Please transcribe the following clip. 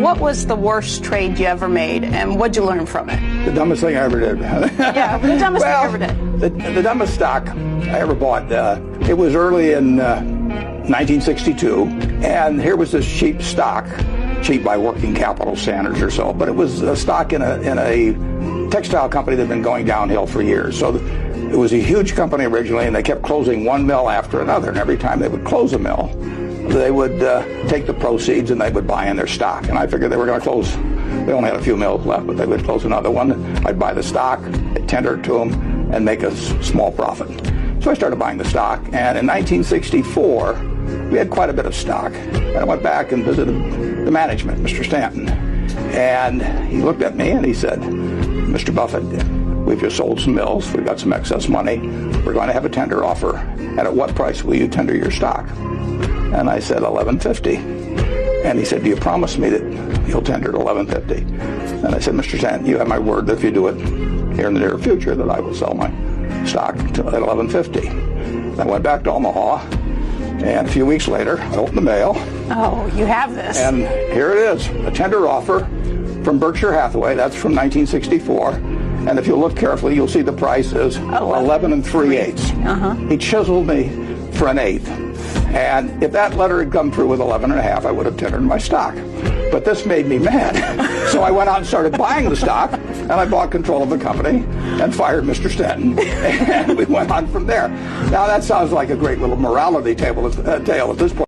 What was the worst trade you ever made, and what'd you learn from it? The dumbest thing I ever did. Yeah, the dumbest thing I ever did. The dumbest stock I ever bought, it was early in 1962, and here was this cheap stock, cheap by working capital standards or so, but it was a stock in a textile company that had been going downhill for years. So it was a huge company originally, and they kept closing one mill after another, and every time they would close a mill, they would take the proceeds and they would buy in their stock. And I figured they were going to close. They only had a few mills left, but they would close another one. I'd buy the stock, tender it to them, and make a small profit. So I started buying the stock, and in 1964, we had quite a bit of stock. And I went back and visited the management, Mr. Stanton. And he looked at me and he said, "Mr. Buffett, we've just sold some mills. We've got some excess money. We're going to have a tender offer. And at what price will you tender your stock?" And I said, $11.50. And he said, "Do you promise me that you'll tender at $11.50? And I said, "Mr. Stanton, you have my word that if you do it here in the near future, that I will sell my stock at $11.50. I went back to Omaha, and a few weeks later, I opened the mail. Oh, you have this. And here it is, a tender offer from Berkshire Hathaway. That's from 1964. And if you look carefully, you'll see the price is 11 3/8. He chiseled me for an eighth. And if that letter had come through with 11 1/2, I would have tendered my stock. But this made me mad. So I went out and started buying the stock, and I bought control of the company and fired Mr. Stanton. And we went on from there. Now that sounds like a great little morality tale at this point.